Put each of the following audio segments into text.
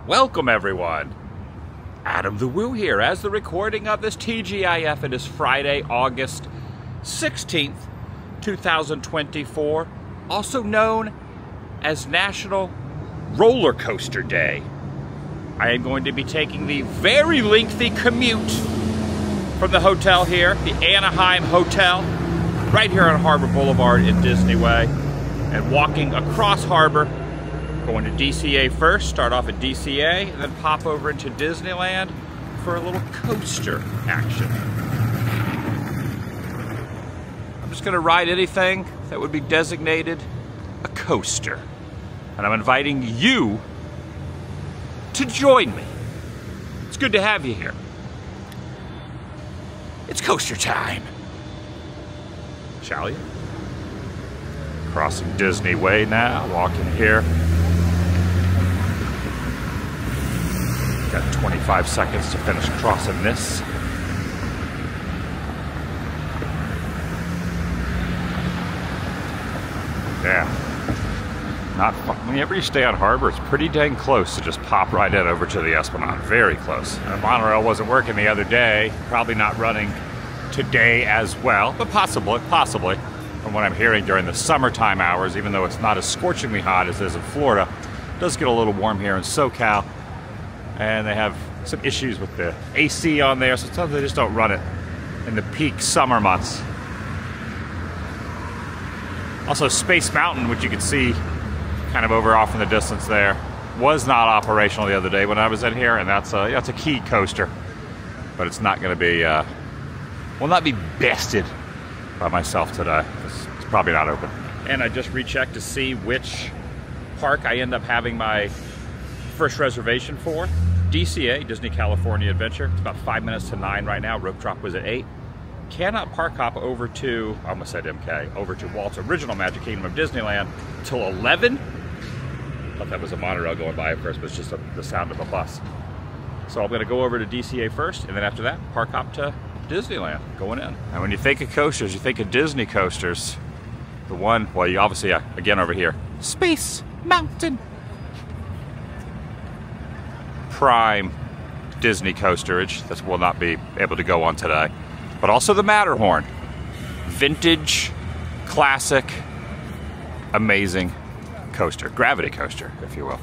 Welcome everyone. Adam the Woo here as the recording of this TGIF. It is Friday, August 16th, 2024, also known as National Roller Coaster Day. I am going to be taking the very lengthy commute from the hotel here, the Anaheim Hotel, right here on Harbor Boulevard in Disney Way, and walking across harbor, going to DCA first, start off at DCA, and then pop over into Disneyland for a little coaster action. I'm just gonna ride anything that would be designated a coaster. And I'm inviting you to join me. It's good to have you here. It's coaster time. Shall you? Crossing Disney Way now, walking here. Got 25 seconds to finish crossing this. Yeah. Not fun. Whenever you stay on harbor, it's pretty dang close to just pop right in over to the Esplanade. Very close. The monorail wasn't working the other day. Probably not running today as well, but possibly. From what I'm hearing during the summertime hours, even though it's not as scorchingly hot as it is in Florida, it does get a little warm here in SoCal. And they have some issues with the AC on there, so sometimes they just don't run it in the peak summer months. Also, Space Mountain, which you can see kind of over off in the distance there, was not operational the other day when I was in here, and that's a key coaster. But it's not going to be, will not be bested by myself today. It's probably not open. And I just rechecked to see which park I end up having my first reservation for. DCA, Disney California Adventure. It's about 5 minutes to 9 right now. Rope drop was at 8. Cannot park hop over to, I almost said MK, over to Walt's original Magic Kingdom of Disneyland till 11. I thought that was a monorail going by at first, but it's just the sound of a bus. So I'm gonna go over to DCA first, and then after that, park hop to Disneyland, going in. And when you think of coasters, you think of Disney coasters. The one, well, you obviously, again over here, Space Mountain. Prime Disney coasterage that will not be able to go on today, but also the Matterhorn, vintage, classic, amazing coaster, gravity coaster, if you will.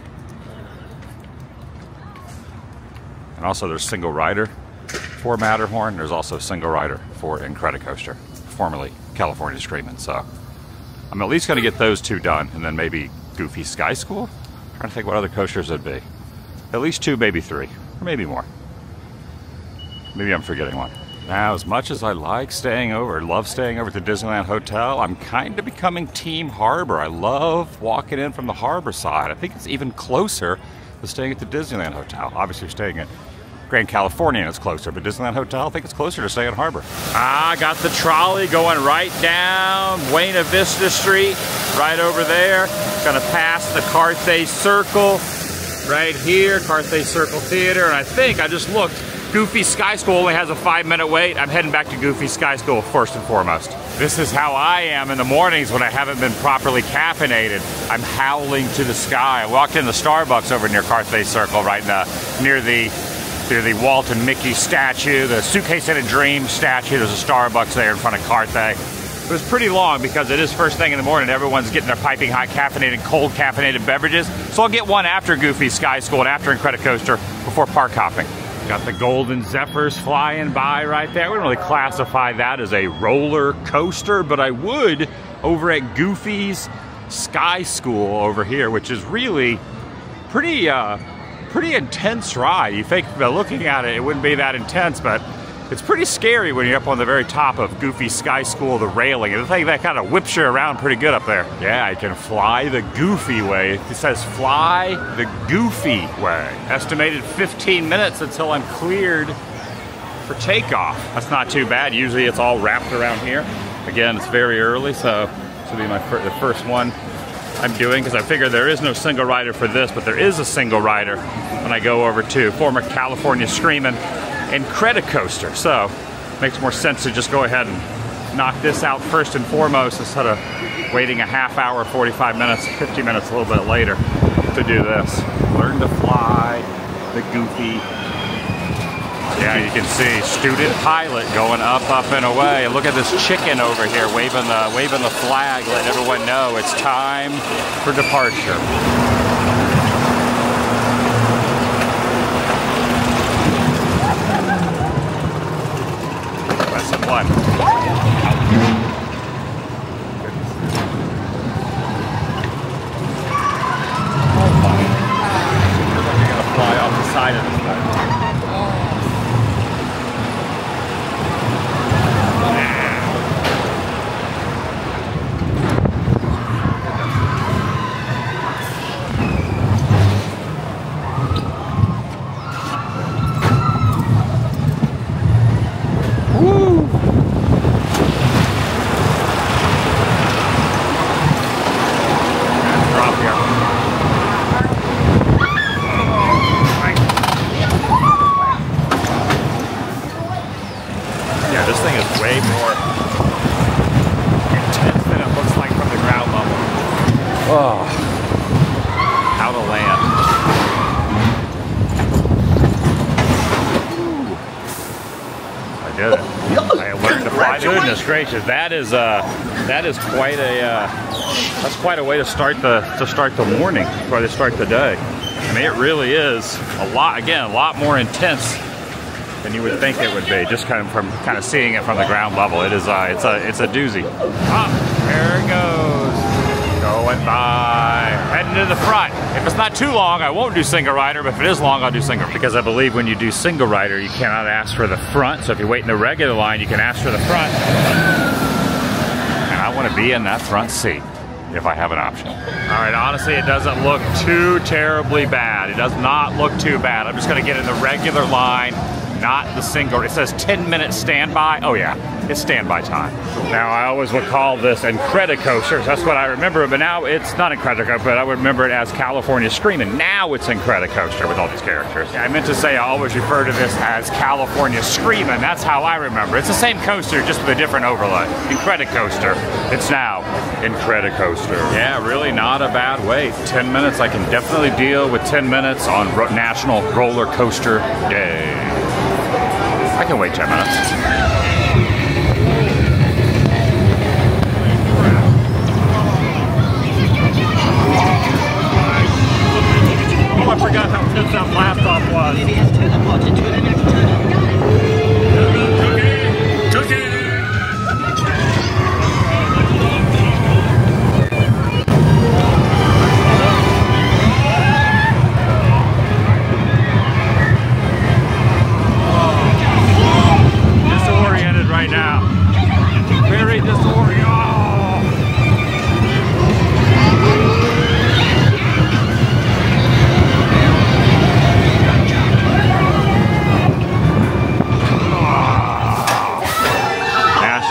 And also there's single rider for Matterhorn. There's also single rider for Incredicoaster, formerly California Screamin'. So I'm at least going to get those two done, and then maybe Goofy Sky School. I'm trying to think what other coasters would be. At least 2, maybe 3, or maybe more. Maybe I'm forgetting one. Now, as much as I like staying over, love staying over at the Disneyland Hotel, I'm kind of becoming Team Harbor. I love walking in from the harbor side. I think it's even closer than staying at the Disneyland Hotel. Obviously, staying at Grand California, it's closer, but Disneyland Hotel, I think it's closer to staying at Harbor. I got the trolley going right down Buena Vista Street, right over there. Gonna pass the Carthay Circle. Right here, Carthay Circle Theater, and I think, I just looked, Goofy Sky School only has a 5-minute wait. I'm heading back to Goofy Sky School first and foremost. This is how I am in the mornings when I haven't been properly caffeinated. I'm howling to the sky. I walked in the Starbucks over near Carthay Circle, right near the Walt and Mickey statue, the Suitcase and a Dream statue. There's a Starbucks there in front of Carthay. It was pretty long because it is first thing in the morning. Everyone's getting their piping hot caffeinated, cold caffeinated beverages. So I'll get one after Goofy Sky School and after Incredicoaster before park hopping. Got the Golden Zephyrs flying by right there. We don't really classify that as a roller coaster, but I would over at Goofy's Sky School over here, which is really pretty intense ride. You think, looking at it, it wouldn't be that intense, but it's pretty scary when you're up on the very top of Goofy Sky School, the railing. And the thing that kind of whips you around pretty good up there. Yeah, I can fly the Goofy way. It says fly the Goofy way. Estimated 15 minutes until I'm cleared for takeoff. That's not too bad. Usually it's all wrapped around here. Again, it's very early, so this will be the first one I'm doing, because I figure there is no single rider for this, but there is a single rider when I go over to former California Screamin' Incredicoaster. So makes more sense to just go ahead and knock this out first and foremost instead of waiting a half hour, 45 minutes, 50 minutes a little bit later. to do this. Learn to fly the Goofy. Yeah, you can see student pilot going up, and away. Look at this chicken over here waving the flag, letting everyone know it's time for departure. Lesson 1. Fly off the side of this thing. Woo! Drop here. Yeah, this thing is way more intense than it looks like from the ground level. Oh, how to land. I did it. I learned to fly. Goodness gracious, that is quite a way to start the morning, or to start the day. I mean, it really is a lot more intense than you would think it would be, just kind of seeing it from the ground level. It is it's a doozy. Ah, there it goes, going by, heading to the front. If it's not too long, I won't do single rider, but if it is long, I'll do single. Because I believe when you do single rider, you cannot ask for the front. So if you wait in the regular line, you can ask for the front. And I want to be in that front seat if I have an option. All right, honestly, it doesn't look too terribly bad. It does not look too bad. I'm just gonna get in the regular line, not the single. It says 10-minute standby. Oh yeah, it's standby time. Now, I always would call this Incredicoaster. That's what I remember, but now it's not Incredicoaster, but I would remember it as California Screamin'. Now it's Incredicoaster with all these characters. I meant to say I always refer to this as California Screamin'. That's how I remember. It's the same coaster, just with a different overlay. Incredicoaster. It's now Incredicoaster. Yeah, really not a bad wait. 10 minutes, I can definitely deal with 10 minutes on National Roller Coaster Day. I can wait 10 minutes. Oh, I forgot how tense that blast off was. Disoriented right now. Very disoriented.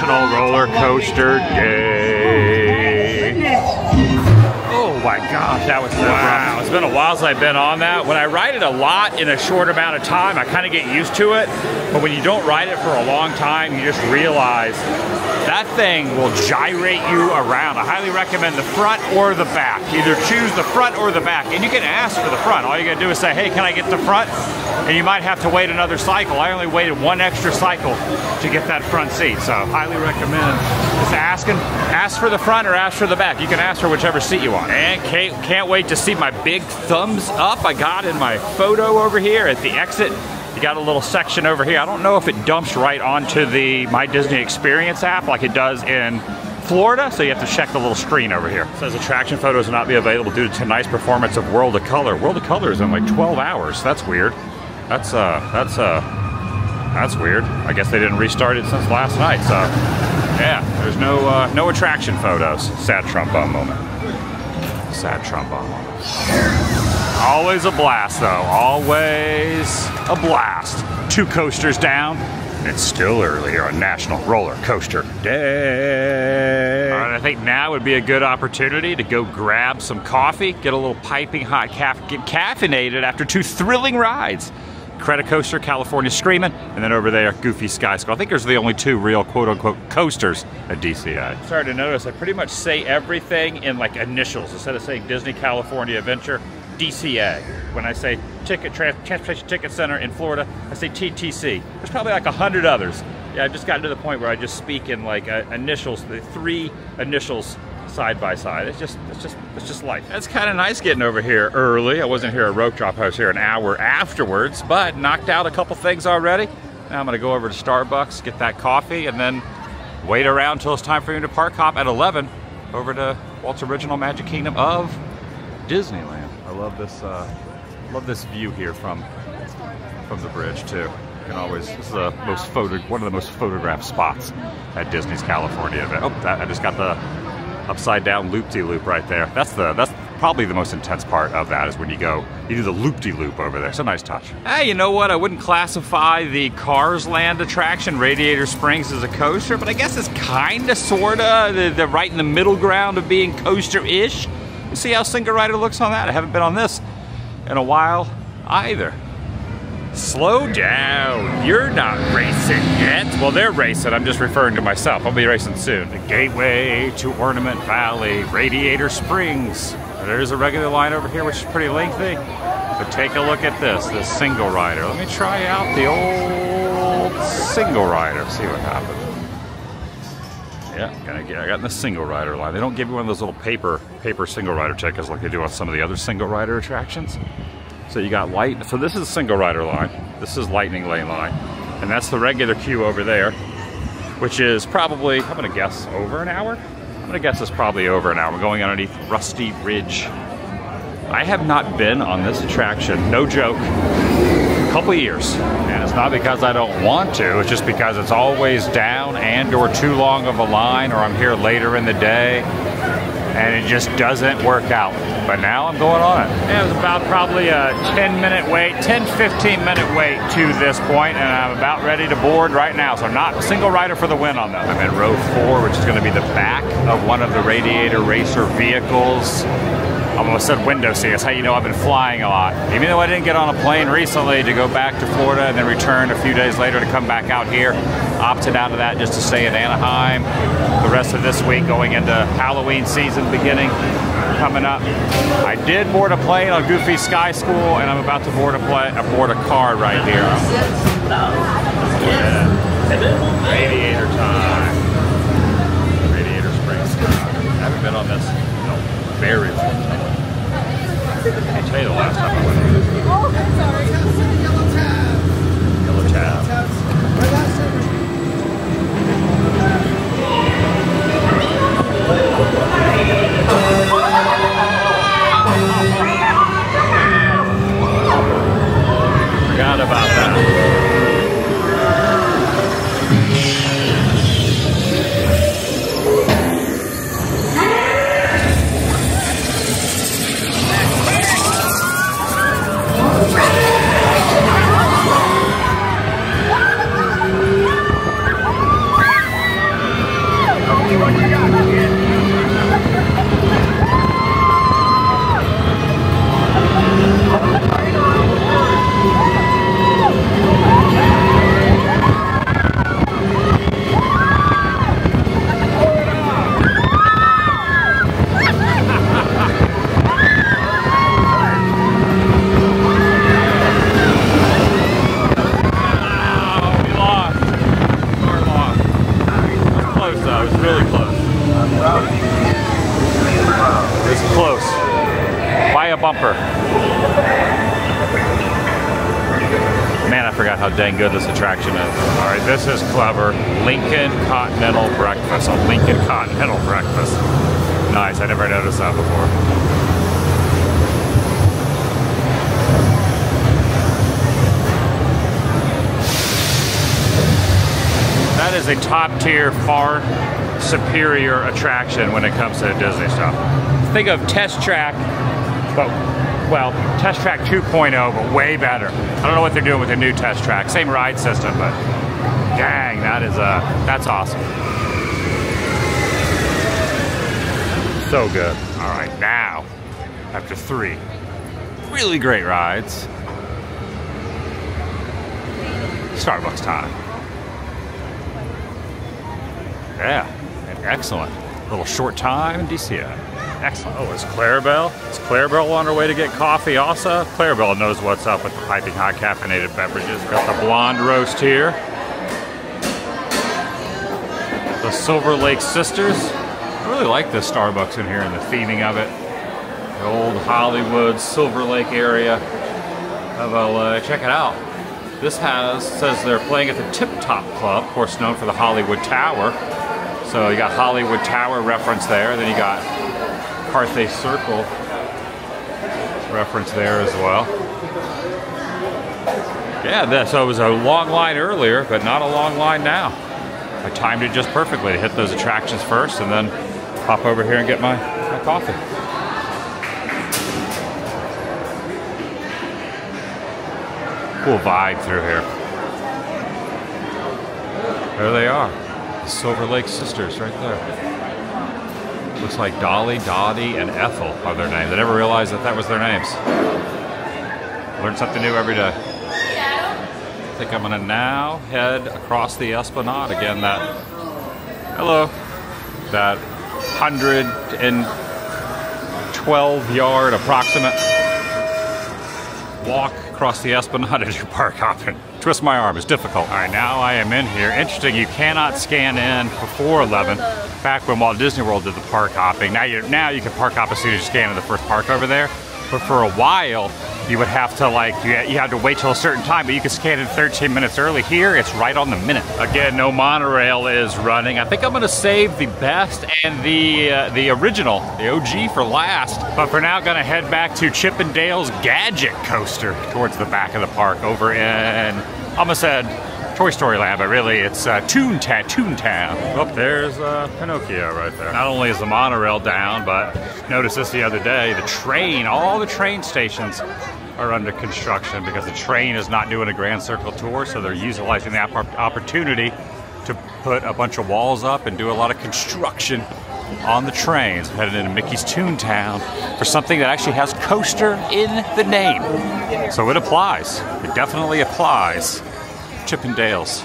Roller Coaster Day. Oh my gosh, that was wow. It's been a while since I've been on that. When I ride it a lot in a short amount of time, I kind of get used to it. But when you don't ride it for a long time, you just realize that thing will gyrate you around. I highly recommend the front or the back. Either choose the front or the back. And you can ask for the front. All you gotta do is say, hey, can I get the front? And you might have to wait another cycle. I only waited one extra cycle to get that front seat. So highly recommend just ask for the front or ask for the back. You can ask for whichever seat you want. And can't wait to see my big thumbs up I got in my photo over here at the exit. You got a little section over here. I don't know if it dumps right onto the My Disney Experience app like it does in Florida, so you have to check the little screen over here. It says attraction photos will not be available due to tonight's performance of World of Color. World of Color is in like 12 hours. That's weird. That's weird. I guess they didn't restart it since last night, so yeah, there's no attraction photos. Sad trombone moment. Sad trombone moment. Always a blast, though. Always a blast. 2 coasters down. It's still early here on National Roller Coaster Day. All right, I think now would be a good opportunity to go grab some coffee, get a little piping hot get caffeinated after 2 thrilling rides. Incredicoaster, California Screamin', and then over there, Goofy Sky Skull. I think there's the only 2 real quote-unquote coasters at DCI. Started to notice I pretty much say everything in like initials. Instead of saying Disney California Adventure, DCA. When I say Transportation Ticket Center in Florida, I say TTC. There's probably like 100 others. Yeah, I've just gotten to the point where I just speak in like initials, the 3 initials side by side. It's just life. It's kind of nice getting over here early. I wasn't here at rope drop. I was here an hour afterwards, but knocked out a couple things already. Now I'm gonna go over to Starbucks, get that coffee, and then wait around until it's time for me to park hop at 11 over to Walt's Original Magic Kingdom of Disneyland. I love this view here from the bridge too. You can always, this is the one of the most photographed spots at Disney's California event. Oh, I just got the upside down loop-de-loop right there. That's probably the most intense part of that, is when you do the loop-de-loop over there. It's a nice touch. Hey, you know what? I wouldn't classify the Cars Land attraction, Radiator Springs, as a coaster, but I guess it's kinda, sorta, the right in the middle ground of being coaster-ish. You see how Single Rider looks on that? I haven't been on this in a while either. Slow down, you're not racing yet. Well, they're racing, I'm just referring to myself. I'll be racing soon. The gateway to Ornament Valley, Radiator Springs. There's a regular line over here, which is pretty lengthy. But take a look at this Single Rider. Let me try out the old Single Rider, see what happens. Yeah, I got in the Single Rider line. They don't give you one of those little paper Single Rider tickets like they do on some of the other Single Rider attractions. So you got so this is Single Rider line. This is Lightning Lane line. And that's the regular queue over there, which is probably, I'm gonna guess, over an hour? I'm gonna guess it's probably over an hour. We're going underneath Rusty Ridge. I have not been on this attraction, no joke, a couple of years. And it's not because I don't want to, it's just because it's always down and or too long of a line, or I'm here later in the day and it just doesn't work out. But now I'm going on it. Yeah, it was about probably a 10-15 minute wait to this point, and I'm about ready to board right now. So not Single Rider for the win on that. I'm in row 4, which is gonna be the back of one of the Radiator Racer vehicles. I almost said window seat. That's how you know I've been flying a lot. Even though I didn't get on a plane recently to go back to Florida and then return a few days later to come back out here, opted out of that just to stay in Anaheim the rest of this week, going into Halloween season coming up. I did board a plane on Goofy Sky School, and I'm about to board a car right here. Yeah. Radiator time. Radiator Springs time. I haven't been on this in a very long time. I'll tell you the last time I went on this. Oh, sorry. Yellow tab. Yellow tab. Forgot about that. Bumper. Man, I forgot how dang good this attraction is. All right, this is clever. Lincoln Continental Breakfast. A Lincoln Continental Breakfast. Nice, I never noticed that before. That is a top tier, far superior attraction when it comes to Disney stuff. Think of Test Track, but, well, Test Track 2.0, but way better. I don't know what they're doing with the new Test Track. Same ride system, but dang, that's awesome. So good. All right, now, after 3 really great rides, Starbucks time. Yeah, an excellent little short time in DCA. Excellent. Oh, is Clarabelle? Is Clarabelle on her way to get coffee also? Clarabelle knows what's up with the piping hot caffeinated beverages. Got the blonde roast here. The Silver Lake Sisters. I really like this Starbucks in here and the theming of it. The old Hollywood, Silver Lake area of LA. Check it out. This says they're playing at the Tip Top Club, of course known for the Hollywood Tower. So you got Hollywood Tower reference there, then you got Carthay Circle reference there as well. Yeah, so it was a long line earlier, but not a long line now. I timed it just perfectly to hit those attractions first and then pop over here and get my coffee. Cool vibe through here. There they are. The Silver Lake Sisters right there. Looks like Dolly, Dottie, and Ethel are their names. I never realized that was their names. Learn something new every day. I think I'm gonna now head across the Esplanade again. That 112-yard approximate walk across the Esplanade as you park hopping. Twist my arm, it's difficult. All right, now I am in here. Interesting, you cannot scan in before 11. Back when Walt Disney World did the park hopping. Now you can park hop as soon as you scan in the first park over there. But for a while, you would have to you had to wait till a certain time, but you could scan in 13 minutes early. Here, it's right on the minute. Again, no monorail is running. I think I'm gonna save the best and the original, the OG for last. But for now, gonna head back to Chip 'n Dale's Gadget Coaster towards the back of the park over in, almost said Toy Story Land, but really it's Toontown. Oh, there's Pinocchio right there. Not only is the monorail down, but noticed this the other day, the train, all the train stations are under construction because the train is not doing a Grand Circle tour, so they're utilizing the opportunity to put a bunch of walls up and do a lot of construction on the trains, headed into Mickey's Toontown for something that actually has coaster in the name. So it applies. It definitely applies. Chip 'n Dale's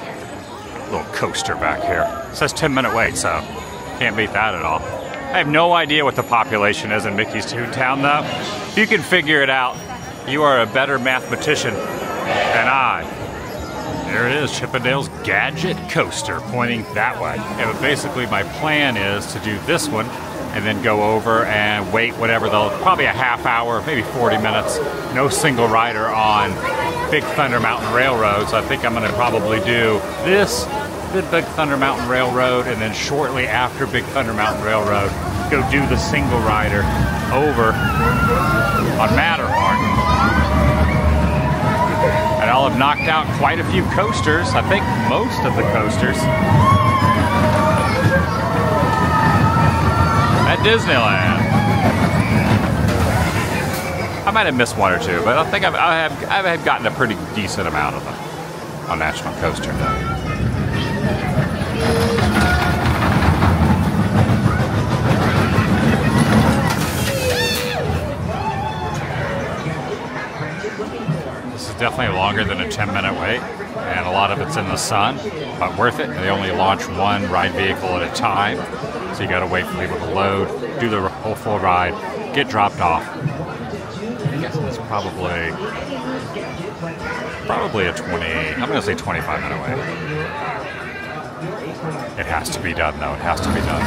little coaster back here. It says 10-minute wait, so can't beat that at all. I have no idea what the population is in Mickey's Toontown though. If you can figure it out, you are a better mathematician than I. There it is, Chip 'n Dale's Gadget Coaster, pointing that way. Yeah, but basically my plan is to do this one and then go over and wait whatever, probably a half hour, maybe 40 minutes. No single rider on Big Thunder Mountain Railroad, so I think I'm gonna probably do this, the Big Thunder Mountain Railroad, and then shortly after Big Thunder Mountain Railroad, go do the single rider over on Matterhorn. And I'll have knocked out quite a few coasters, I think most of the coasters, at Disneyland. I might have missed one or two, but I think I have gotten a pretty decent amount of them on National Coaster Day. This is definitely longer than a 10-minute wait, and a lot of it's in the sun, but worth it. They only launch one ride vehicle at a time, so you gotta wait for people to load, do the whole full ride, get dropped off. I guess it's probably a 20, I'm gonna say 25-minute wait. It has to be done though, it has to be done.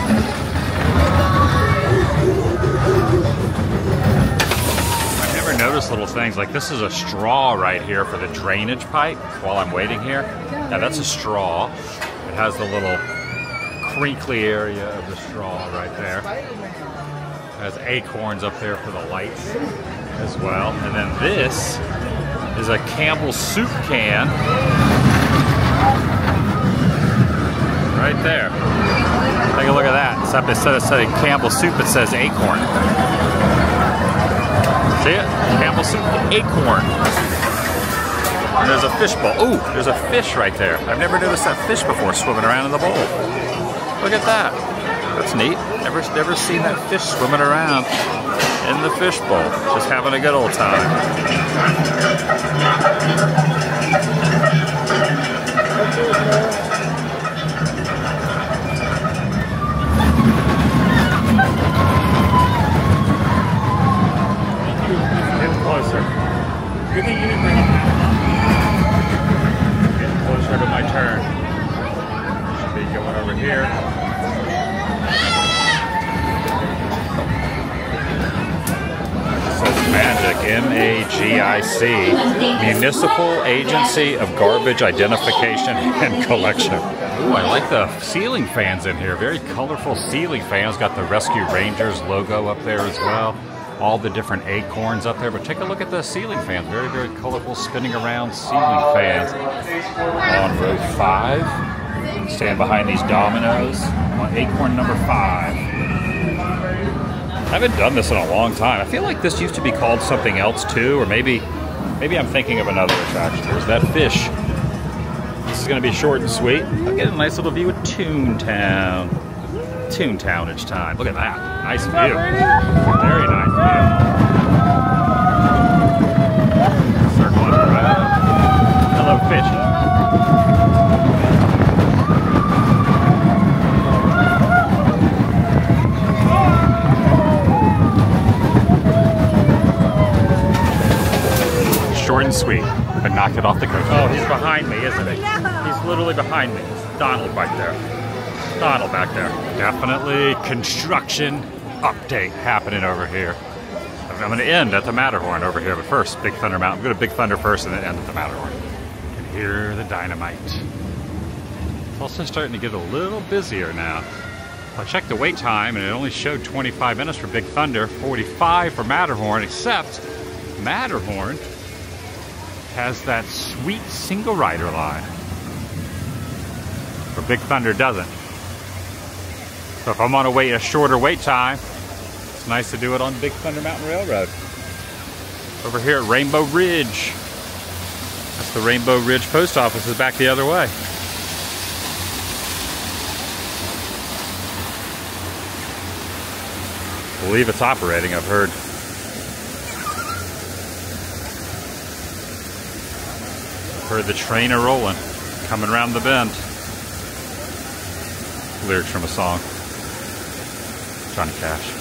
I never noticed little things, like this is a straw right here for the drainage pipe while I'm waiting here. Now that's a straw. It has the little crinkly area of the straw right there. It has acorns up there for the lights as well. And then this is a Campbell soup can right there. Take a look at that. Instead of saying Campbell soup, it says acorn. See it? Campbell soup, acorn. And there's a fish bowl. Ooh, there's a fish right there. I've never noticed that fish before swimming around in the bowl. Look at that. That's neat. Never seen that fish swimming around in the fish bowl. Just having a good old time. MAGIC, Municipal Agency of Garbage Identification and Collection. Ooh, I like the ceiling fans in here. Very colorful ceiling fans. Got the Rescue Rangers logo up there as well. All the different acorns up there. But take a look at the ceiling fans. Very, very colorful, spinning around ceiling fans. On row 5. Stand behind these dominoes on acorn number 5. I haven't done this in a long time. I feel like this used to be called something else too, or maybe I'm thinking of another attraction. There's that fish. This is going to be short and sweet. I'll get a nice little view of Toontown. Toontownage time. Look at that. Nice view. Very nice view. Circling around. Hello, fishy. Short and sweet, but knock it off the coast. Oh, he's behind me, isn't he? He's literally behind me. Donald back there. Donald back there. Definitely construction update happening over here. I'm going to end at the Matterhorn over here, but first, Big Thunder Mountain. Go to Big Thunder first and then end at the Matterhorn. You can hear the dynamite. It's also starting to get a little busier now. I checked the wait time and it only showed 25 minutes for Big Thunder, 45 for Matterhorn, except Matterhorn has that sweet single rider line, where Big Thunder doesn't. So if I'm on a shorter wait time, it's nice to do it on Big Thunder Mountain Railroad. Over here at Rainbow Ridge. That's the Rainbow Ridge post office is back the other way. I believe it's operating, I've heard. Heard the train a rolling, coming around the bend. Lyrics from a song. Johnny Cash.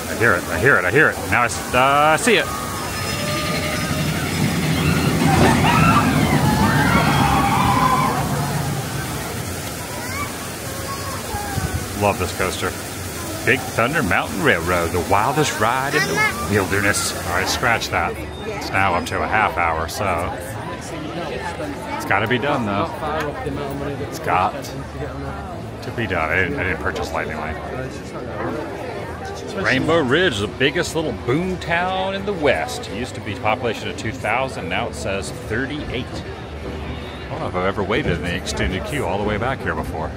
I hear it, I hear it, I hear it. Now I see it. Love this coaster. Big Thunder Mountain Railroad, the wildest ride in the wilderness. All right, scratch that. It's now up to a half hour, so it's got to be done, though. It's got to be done. I didn't purchase Lightning Lane. Rainbow Ridge, the biggest little boom town in the West. It used to be population of 2,000. Now it says 38. I don't know if I've ever waited in the extended queue all the way back here before.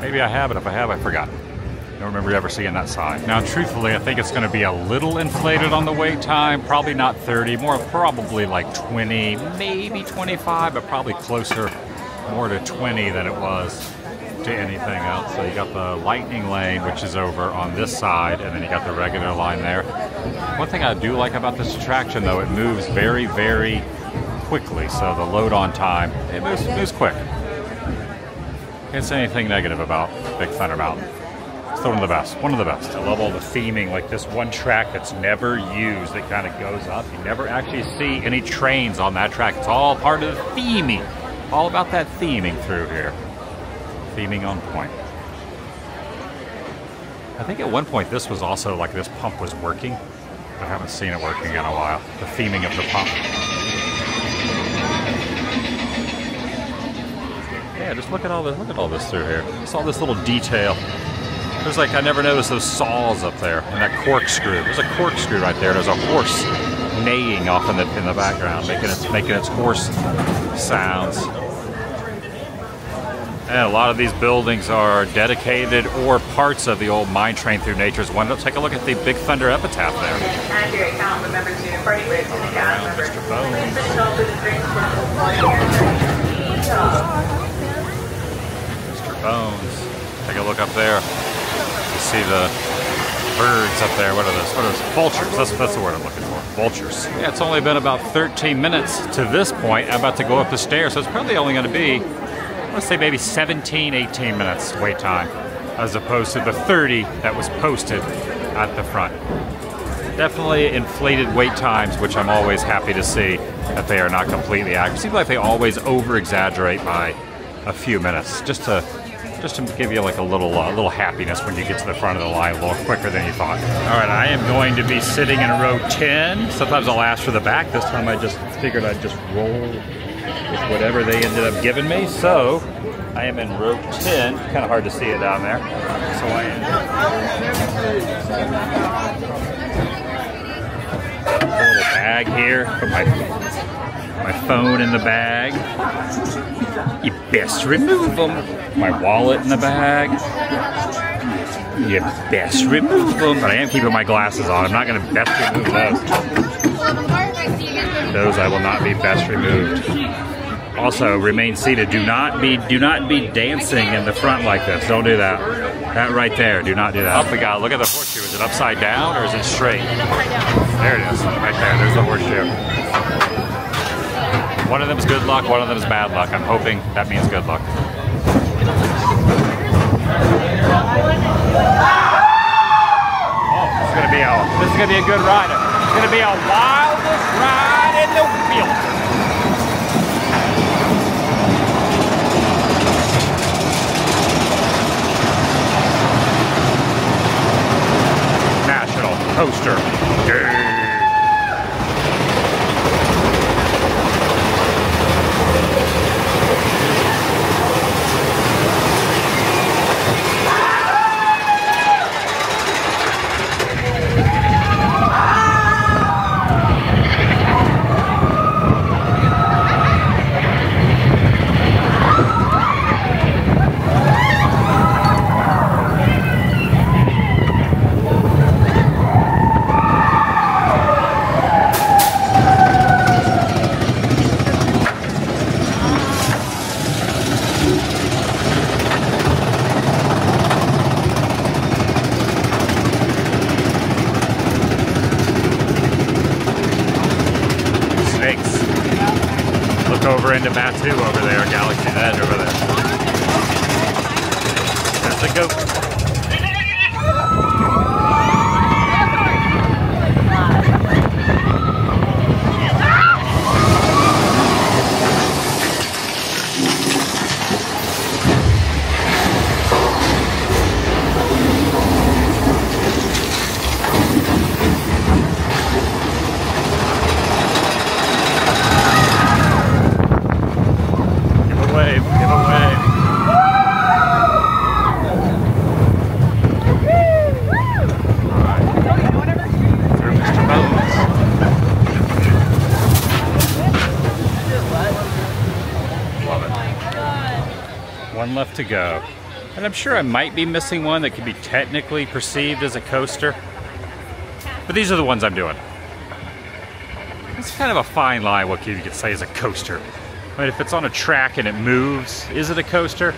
Maybe I have, and if I have, I forgot. I don't remember ever seeing that sign. Now, truthfully, I think it's going to be a little inflated on the wait time. Probably not 30, more probably like 20, maybe 25, but probably closer more to 20 than it was to anything else. So you got the Lightning Lane, which is over on this side, and then you got the regular line there. One thing I do like about this attraction, though, it moves very, very quickly. So the load on time, it moves quick. Can't say anything negative about Big Thunder Mountain. It's one of the best. One of the best. I love all the theming, like this one track that's never used that kind of goes up. You never actually see any trains on that track. It's all part of the theming. All about that theming through here. Theming on point. I think at one point this was also like this pump was working. I haven't seen it working in a while. The theming of the pump. Yeah, just look at all this through here. Just all this little detail. There's like, I never noticed those saws up there and that corkscrew. There's a corkscrew right there. There's a horse neighing off in the background, making its horse sounds. And a lot of these buildings are dedicated or parts of the old mine train through nature's wonder. Take a look at the Big Thunder epitaph there. Mr. Bones. Mr. Bones. Take a look up there. You see the birds up there. What are those? What are those? Vultures. That's the word I'm looking for. Vultures. Yeah, it's only been about 13 minutes to this point. I'm about to go up the stairs, so it's probably only going to be, let's say maybe 17, 18 minutes wait time, as opposed to the 30 that was posted at the front. Definitely inflated wait times, which I'm always happy to see that they are not completely accurate. It seems like they always over-exaggerate by a few minutes, just to just to give you like a little happiness when you get to the front of the line a little quicker than you thought. All right, I am going to be sitting in row 10. Sometimes I'll ask for the back. This time I just figured I'd just roll with whatever they ended up giving me. So I am in row 10. Kind of hard to see it down there. So I am. A little bag here. Put my phone in the bag. You best remove them. My wallet in the bag. You best remove them. But I am keeping my glasses on. I'm not going to best remove those. Those I will not be best removed. Also, remain seated. Do not be dancing in the front like this. Don't do that. That right there. Do not do that. Oh, we got. Look at the horseshoe. Is it upside down or is it straight? There it is. Right there. There's the horseshoe. One of them is good luck, one of them is bad luck. I'm hoping that means good luck. Oh, this is gonna be a good ride. It's gonna be a wildest ride in the field. National Coaster Day. Over into Batu over there, Galaxy's Edge over there. That's a go. One left to go. And I'm sure I might be missing one that could be technically perceived as a coaster. But these are the ones I'm doing. It's kind of a fine line what you could say is a coaster. I mean, if it's on a track and it moves, is it a coaster?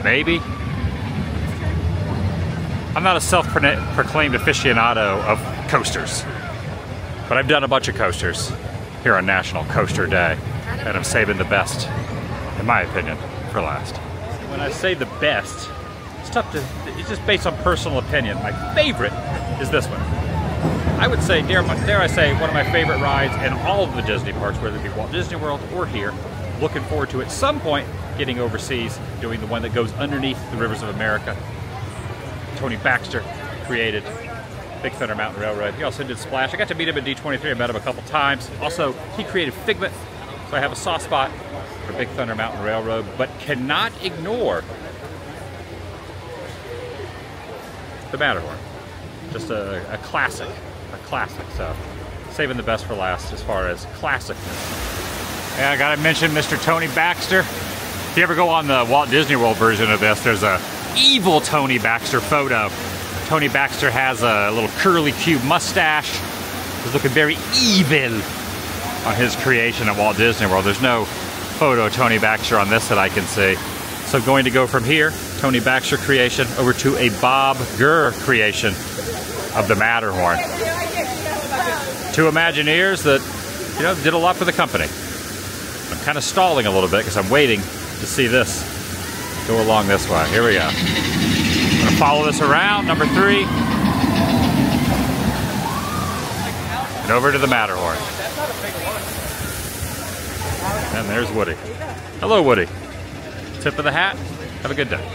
Maybe. I'm not a self-proclaimed aficionado of coasters. But I've done a bunch of coasters here on National Coaster Day. And I'm saving the best, in my opinion, for last. When I say the best, it's tough to, it's just based on personal opinion. My favorite is this one. I would say, dare I say, one of my favorite rides in all of the Disney parks, whether it be Walt Disney World or here. Looking forward to at some point getting overseas, doing the one that goes underneath the rivers of America. Tony Baxter created Big Thunder Mountain Railroad. He also did Splash. I got to meet him at D23. I met him a couple times. Also, he created Figment. So I have a soft spot for Big Thunder Mountain Railroad, but cannot ignore the Matterhorn. Just a classic, So saving the best for last as far as classicness. And I gotta mention Mr. Tony Baxter. If you ever go on the Walt Disney World version of this, there's a evil Tony Baxter photo. Tony Baxter has a little curly cube mustache. He's looking very evil on his creation at Walt Disney World. There's no photo of Tony Baxter on this that I can see. So going to go from here, Tony Baxter creation, over to a Bob Gurr creation of the Matterhorn. Two Imagineers that, you know, did a lot for the company. I'm kind of stalling a little bit because I'm waiting to see this go along this way. Here we go. I'm gonna follow this around, number 3. And over to the Matterhorn. And there's Woody. Hello, Woody. Tip of the hat. Have a good day.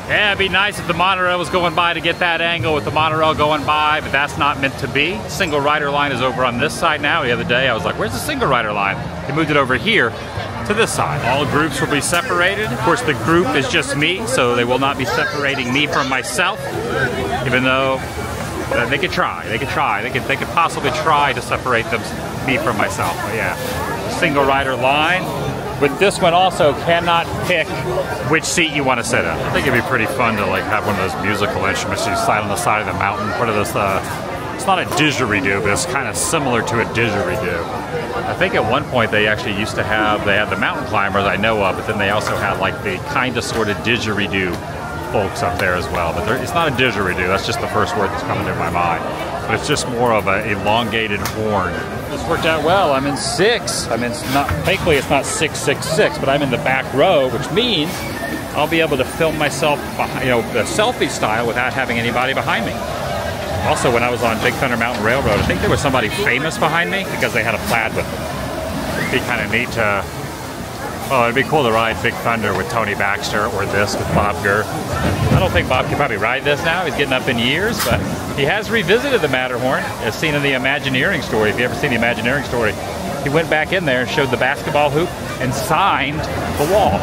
Yeah, it'd be nice if the monorail was going by to get that angle with the monorail going by, but that's not meant to be. Single rider line is over on this side now. The other day I was like, where's the single rider line? They moved it over here to this side. All groups will be separated. Of course, the group is just me, so they will not be separating me from myself, even though they could try. They could try. They could possibly try to separate me from myself. But yeah, single rider line. With this one also, cannot pick which seat you want to sit in. I think it'd be pretty fun to like have one of those musical instruments you slide on the side of the mountain. What are those? It's not a didgeridoo, but it's kind of similar to a didgeridoo. I think at one point they actually used to have, they had the mountain climbers I know of, but then they also had like the kind of sort of didgeridoo folks up there as well. But it's not a didgeridoo, that's just the first word that's coming to my mind. But it's just more of an elongated horn. This worked out well. I'm in 6. I mean, it's not, thankfully it's not 666, but I'm in the back row, which means I'll be able to film myself, you know, the selfie style without having anybody behind me. Also, when I was on Big Thunder Mountain Railroad, I think there was somebody famous behind me because they had a plaid with them. It'd be kind of neat to, well, it'd be cool to ride Big Thunder with Tony Baxter or this with Bob Gurr. I don't think Bob can probably ride this now. He's getting up in years, but he has revisited the Matterhorn, as seen in the Imagineering story. If you ever seen the Imagineering story, he went back in there and showed the basketball hoop and signed the wall.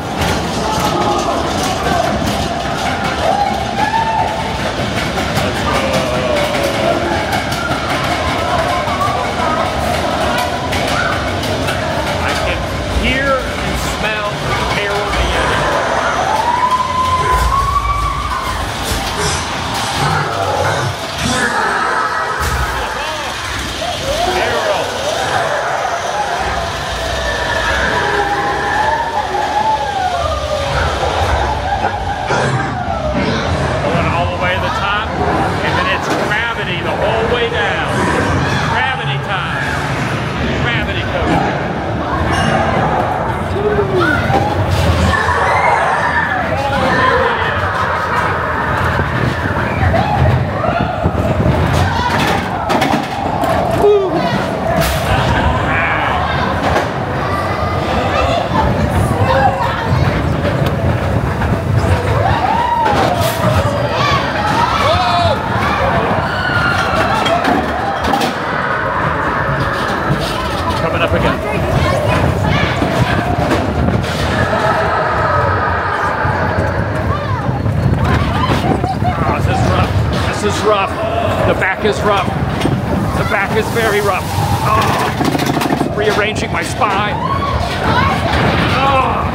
Rough. The back is rough. The back is very rough. Oh, rearranging my spine. Oh.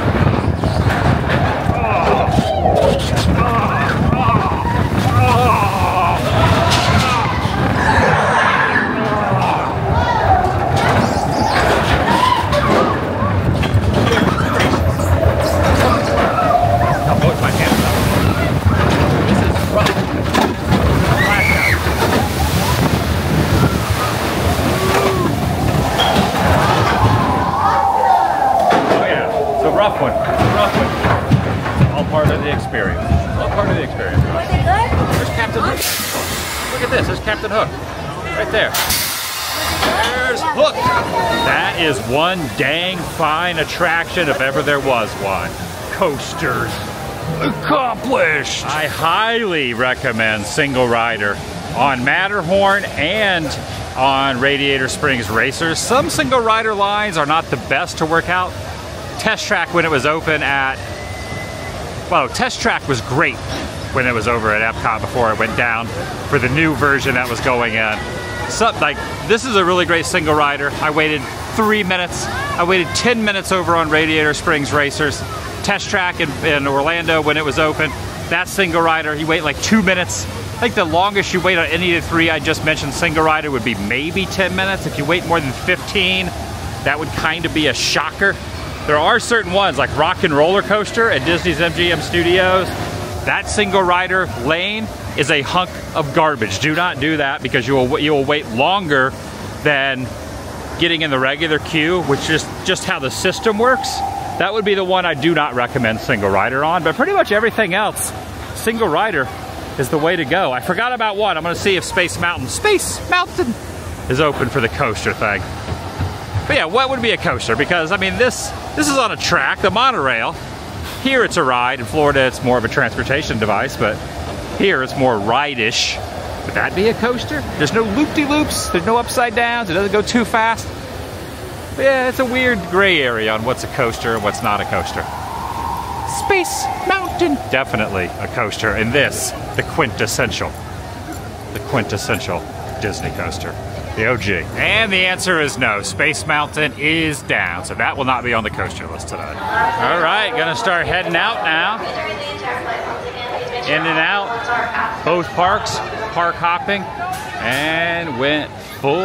I'll put my hands up. This is rough. Rough one. Rough one. All part of the experience. All part of the experience. Was it good? There's Captain Hook. Look at this. There's Captain Hook. Right there. There's Hook. That is one dang fine attraction if ever there was one. Coasters. Accomplished. I highly recommend single rider on Matterhorn and on Radiator Springs Racers. Some single rider lines are not the best to work out. Test Track when it was open at, well, Test Track was great when it was over at Epcot before it went down for the new version that was going in. So, like, this is a really great single rider. I waited 3 minutes. I waited 10 minutes over on Radiator Springs Racers. Test Track in Orlando when it was open. That single rider, you wait like 2 minutes. I think the longest you wait on any of the 3 I just mentioned single rider would be maybe 10 minutes. If you wait more than 15, that would kind of be a shocker. There are certain ones like Rock and Roller Coaster at Disney's MGM Studios. That single rider lane is a hunk of garbage. Do not do that because you will wait longer than getting in the regular queue, which is just how the system works. That would be the one I do not recommend single rider on, but pretty much everything else, single rider is the way to go. I forgot about one. I'm gonna see if Space Mountain is open for the coaster thing. But yeah, what would be a coaster? Because I mean, this is on a track, the monorail. Here it's a ride. In Florida, it's more of a transportation device, but here it's more ride-ish. Would that be a coaster? There's no loop-de-loops, there's no upside downs, it doesn't go too fast. But yeah, it's a weird gray area on what's a coaster and what's not a coaster. Space Mountain, definitely a coaster, and this, the quintessential Disney coaster, the OG. And the answer is no, Space Mountain is down, so that will not be on the coaster list today. All right, gonna start heading out now. In and out, both parks, park hopping, and went full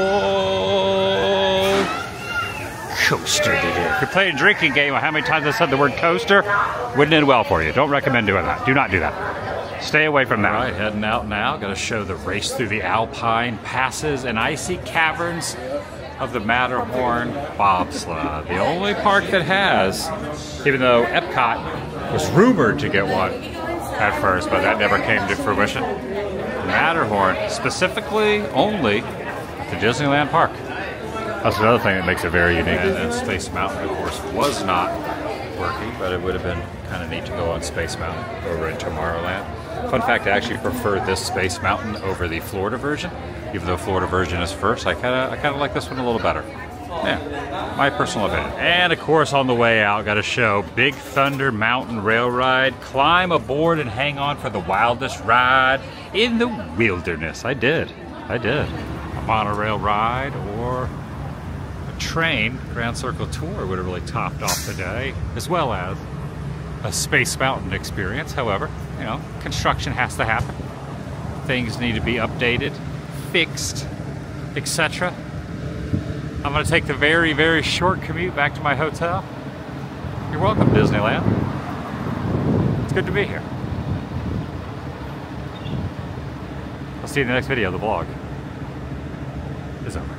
coaster today. If you're playing a drinking game on how many times I said the word coaster, wouldn't end well for you. Don't recommend doing that. Do not do that. Stay away from that. All right, heading out now. Got to show the race through the alpine passes and icy caverns of the Matterhorn bobsled. The only park that has, even though Epcot was rumored to get one at first, but that never came to fruition. Matterhorn, specifically only at the Disneyland park. That's another thing that makes it very unique. And Space Mountain, of course, was not working, but it would have been kind of neat to go on Space Mountain over in Tomorrowland. Fun fact, I actually prefer this Space Mountain over the Florida version. Even though Florida version is first, I kind of like this one a little better. Yeah, my personal opinion. And of course, on the way out, got to show Big Thunder Mountain Rail Ride. Climb aboard and hang on for the wildest ride in the wilderness. I did. A monorail ride or a train Grand Circle Tour would have really topped off the day, as well as a Space Mountain experience. However, you know, construction has to happen. Things need to be updated, fixed, etc. I'm going to take the very, very short commute back to my hotel. You're welcome, Disneyland. It's good to be here. I'll see you in the next video. The vlog is over.